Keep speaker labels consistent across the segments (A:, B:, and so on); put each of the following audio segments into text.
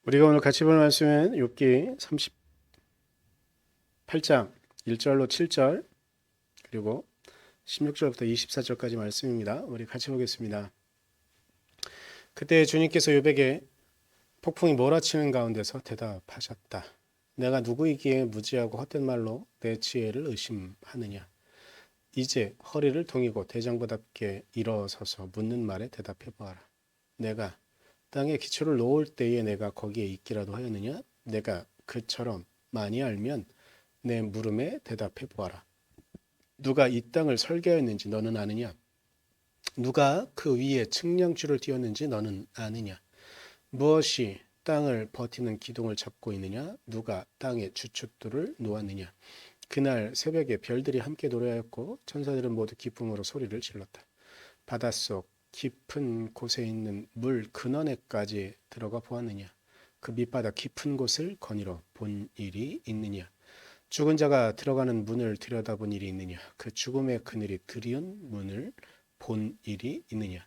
A: 우리가 오늘 같이 볼 말씀은 욥기 38장 1절로 7절 그리고 16절부터 24절까지 말씀입니다. 우리 같이 보겠습니다. 그때 주님께서 욥에게 폭풍이 몰아치는 가운데서 대답하셨다. 내가 누구이기에 무지하고 헛된 말로 내 지혜를 의심하느냐. 이제 허리를 동이고 대장부답게 일어서서 묻는 말에 대답해 보아라. 내가 땅에 기초를 놓을 때에 내가 거기에 있기라도 하였느냐? 내가 그처럼 많이 알면 내 물음에 대답해 보아라. 누가 이 땅을 설계하였는지 너는 아느냐? 누가 그 위에 측량줄을 띄웠는지 너는 아느냐? 무엇이 땅을 버티는 기둥을 잡고 있느냐? 누가 땅에 주춧돌을 놓았느냐? 그날 새벽에 별들이 함께 노래하였고 천사들은 모두 기쁨으로 소리를 질렀다. 바닷속 깊은 곳에 있는 물 근원에까지 들어가 보았느냐? 그 밑바닥 깊은 곳을 거닐어 본 일이 있느냐? 죽은 자가 들어가는 문을 들여다본 일이 있느냐? 그 죽음의 그늘이 드리운 문을 본 일이 있느냐?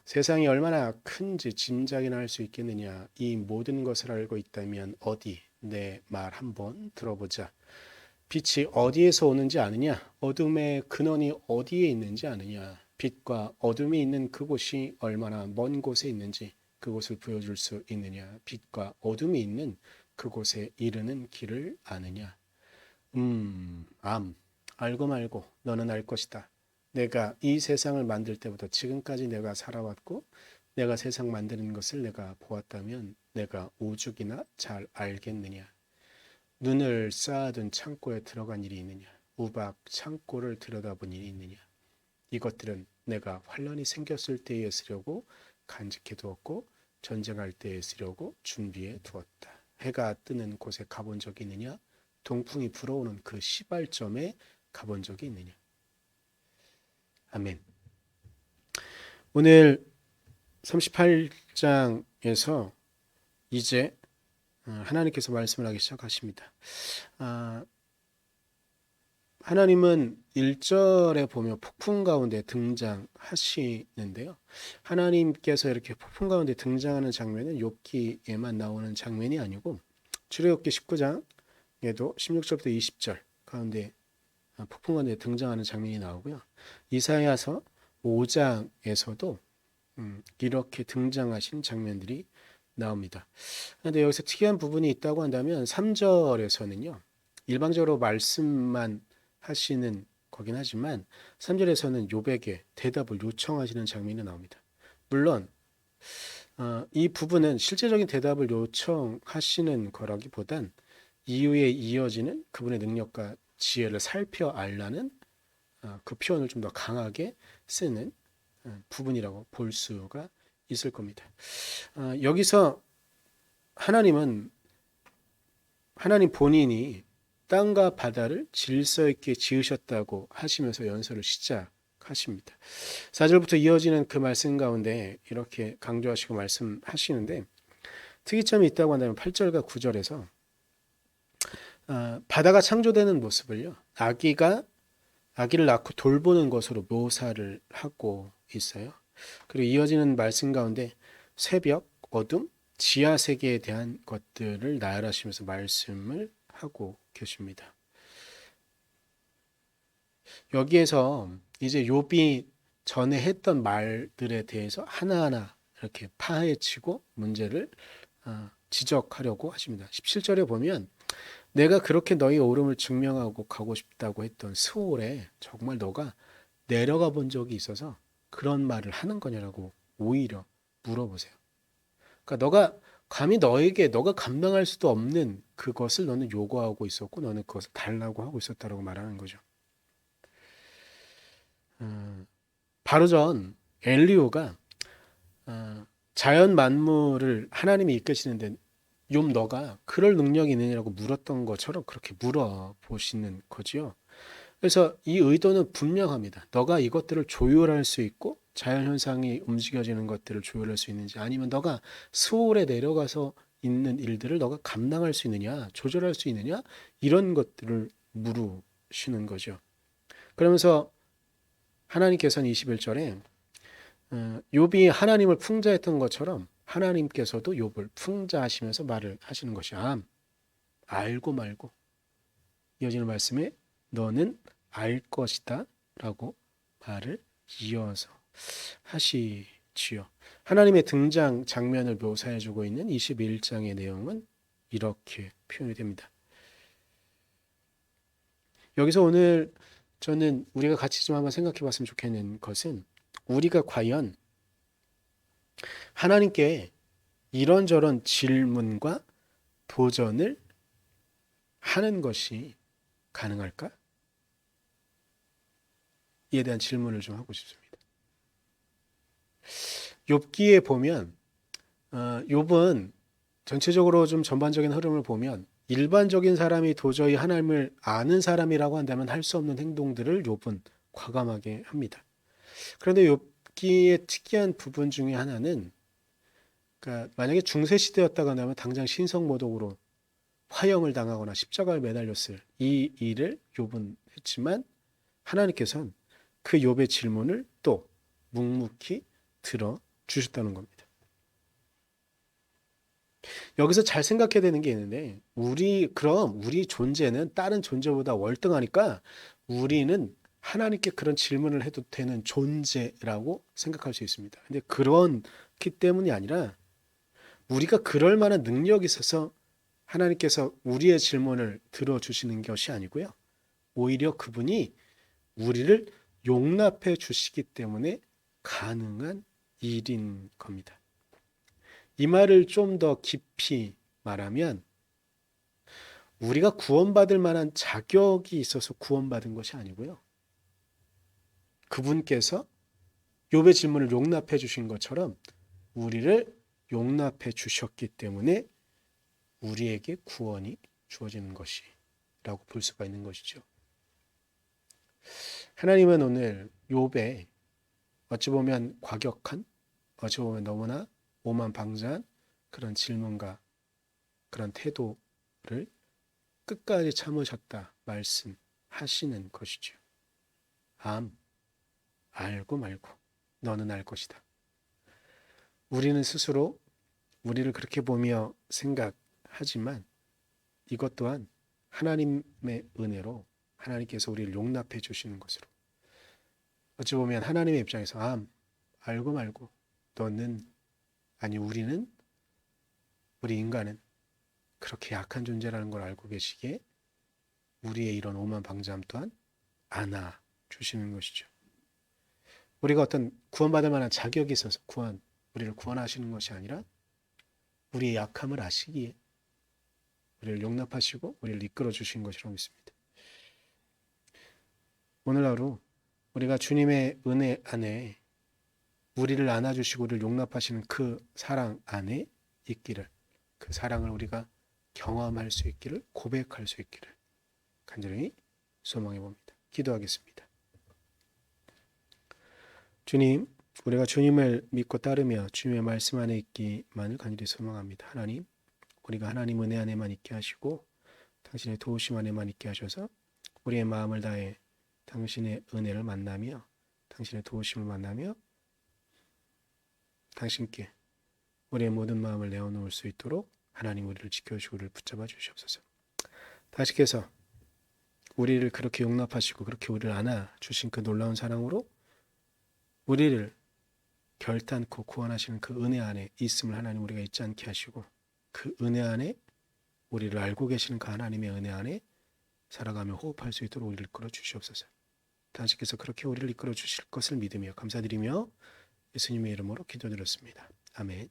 A: 세상이 얼마나 큰지 짐작이나 할 수 있겠느냐? 이 모든 것을 알고 있다면 어디 내 말 한번 들어보자. 빛이 어디에서 오는지 아느냐? 어둠의 근원이 어디에 있는지 아느냐? 빛과 어둠이 있는 그곳이 얼마나 먼 곳에 있는지 그곳을 보여줄 수 있느냐? 빛과 어둠이 있는 그곳에 이르는 길을 아느냐? 알고 말고 너는 알 것이다. 내가 이 세상을 만들 때부터 지금까지 내가 살아왔고 내가 세상 만드는 것을 내가 보았다면 내가 오죽이나 잘 알겠느냐? 눈을 쌓아둔 창고에 들어간 일이 있느냐? 우박 창고를 들여다본 일이 있느냐? 이것들은 내가 환란이 생겼을 때에 쓰려고 간직해 두었고 전쟁할 때에 쓰려고 준비해 두었다. 해가 뜨는 곳에 가본 적이 있느냐? 동풍이 불어오는 그 시발점에 가본 적이 있느냐? 아멘. 오늘 38장에서 이제 하나님께서 말씀을 하기 시작하십니다. 하나님은 1절에 보면 폭풍 가운데 등장하시는데요. 하나님께서 이렇게 폭풍 가운데 등장하는 장면은 욥기에만 나오는 장면이 아니고 출애굽기 19장에도 16절부터 20절 가운데 폭풍 가운데 등장하는 장면이 나오고요. 이사야서 5장에서도 이렇게 등장하신 장면들이 나옵니다. 그런데 여기서 특이한 부분이 있다고 한다면 3절에서는요. 일방적으로 말씀만 하시는 거긴 하지만 3절에서는 욥에게 대답을 요청하시는 장면이 나옵니다. 물론 이 부분은 실제적인 대답을 요청하시는 거라기보단 이후에 이어지는 그분의 능력과 지혜를 살펴 알라는 그 표현을 좀 더 강하게 쓰는 부분이라고 볼 수가 있을 겁니다. 여기서 하나님 본인이 땅과 바다를 질서 있게 지으셨다고 하시면서 연설을 시작하십니다. 4절부터 이어지는 그 말씀 가운데 이렇게 강조하시고 말씀하시는데 특이점이 있다고 한다면 8절과 9절에서 바다가 창조되는 모습을요. 아기를 낳고 돌보는 것으로 묘사를 하고 있어요. 그리고 이어지는 말씀 가운데 새벽, 어둠, 지하 세계에 대한 것들을 나열하시면서 말씀을 하고 계십니다. 여기에서 이제 욥이 전에 했던 말들에 대해서 하나하나 이렇게 파헤치고 문제를 지적하려고 하십니다. 17절에 보면 내가 그렇게 너희 오름을 증명하고 가고 싶다고 했던 스올에 정말 너가 내려가 본 적이 있어서 그런 말을 하는 거냐라고 오히려 물어보세요. 그러니까 너가 감히 너에게 너가 감당할 수도 없는 그것을 너는 요구하고 있었고 너는 그것을 달라고 하고 있었다라고 말하는 거죠. 바로 전 엘리오가 자연 만물을 하나님이 이끄시는데 욥 너가 그럴 능력이 있느냐고 물었던 것처럼 그렇게 물어보시는 거지요. 그래서 이 의도는 분명합니다. 너가 이것들을 조율할 수 있고 자연현상이 움직여지는 것들을 조율할 수 있는지 아니면 너가 스올에 내려가서 있는 일들을 너가 감당할 수 있느냐 조절할 수 있느냐 이런 것들을 물으시는 거죠. 그러면서 하나님께서는 21절에 욥이 하나님을 풍자했던 것처럼 하나님께서도 욥을 풍자하시면서 말을 하시는 것이 알고 말고 이어지는 말씀에 너는 알 것이다 라고 말을 이어서 하시지요. 하나님의 등장 장면을 묘사해주고 있는 21장의 내용은 이렇게 표현이 됩니다. 여기서 오늘 저는 우리가 같이 좀 한번 생각해 봤으면 좋겠는 것은 우리가 과연 하나님께 이런저런 질문과 도전을 하는 것이 가능할까? 이에 대한 질문을 좀 하고 싶습니다. 욥기에 보면 욥은 전체적으로 좀 전반적인 흐름을 보면 일반적인 사람이 도저히 하나님을 아는 사람이라고 한다면 할 수 없는 행동들을 욥은 과감하게 합니다. 그런데 욥기의 특이한 부분 중에 하나는 그러니까 만약에 중세 시대였다가 하면 당장 신성모독으로 화형을 당하거나 십자가에 매달렸을 이 일을 욥은 했지만 하나님께서는 그 욥의 질문을 또 묵묵히 들어 주셨다는 겁니다. 여기서 잘 생각해야 되는 게 있는데 그럼 우리 존재는 다른 존재보다 월등하니까 우리는 하나님께 그런 질문을 해도 되는 존재라고 생각할 수 있습니다. 근데 그렇기 때문이 아니라 우리가 그럴 만한 능력이 있어서 하나님께서 우리의 질문을 들어주시는 것이 아니고요. 오히려 그분이 우리를 용납해 주시기 때문에 가능한 일인 겁니다. 이 말을 좀 더 깊이 말하면 우리가 구원받을 만한 자격이 있어서 구원받은 것이 아니고요. 그분께서 욥의 질문을 용납해 주신 것처럼 우리를 용납해 주셨기 때문에 우리에게 구원이 주어지는 것이라고 볼 수가 있는 것이죠. 하나님은 오늘 욥의 어찌 보면 과격한, 어찌 보면 너무나 오만방자한 그런 질문과 그런 태도를 끝까지 참으셨다 말씀하시는 것이죠. 알고 말고 너는 알 것이다. 우리는 스스로 우리를 그렇게 보며 생각하지만 이것 또한 하나님의 은혜로 하나님께서 우리를 용납해 주시는 것으로 어찌 보면 하나님의 입장에서 알고 말고 우리 인간은 그렇게 약한 존재라는 걸 알고 계시기에 우리의 이런 오만방자함 또한 안아 주시는 것이죠. 우리가 어떤 구원받을 만한 자격이 있어서 우리를 구원하시는 것이 아니라 우리의 약함을 아시기에 우리를 용납하시고 우리를 이끌어 주신 것이라고 믿습니다. 오늘 하루 우리가 주님의 은혜 안에 우리를 안아주시고 우리를 용납하시는 그 사랑 안에 있기를, 그 사랑을 우리가 경험할 수 있기를, 고백할 수 있기를 간절히 소망해 봅니다. 기도하겠습니다. 주님, 우리가 주님을 믿고 따르며 주님의 말씀 안에 있기만을 간절히 소망합니다. 하나님, 우리가 하나님 은혜 안에만 있게 하시고 당신의 도우심 안에만 있게 하셔서 우리의 마음을 다해 당신의 은혜를 만나며 당신의 도우심을 만나며 당신께 우리의 모든 마음을 내어놓을 수 있도록 하나님 우리를 지켜주시고 우리를 붙잡아 주시옵소서. 다시께서 우리를 그렇게 용납하시고 그렇게 우리를 안아주신 그 놀라운 사랑으로 우리를 결단코 구원하시는 그 은혜 안에 있음을 하나님 우리가 잊지 않게 하시고 그 은혜 안에 우리를 알고 계시는 그 하나님의 은혜 안에 살아가며 호흡할 수 있도록 우리를 이끌어 주시옵소서. 당신께서 그렇게 우리를 이끌어 주실 것을 믿으며 감사드리며 예수님의 이름으로 기도드렸습니다. 아멘.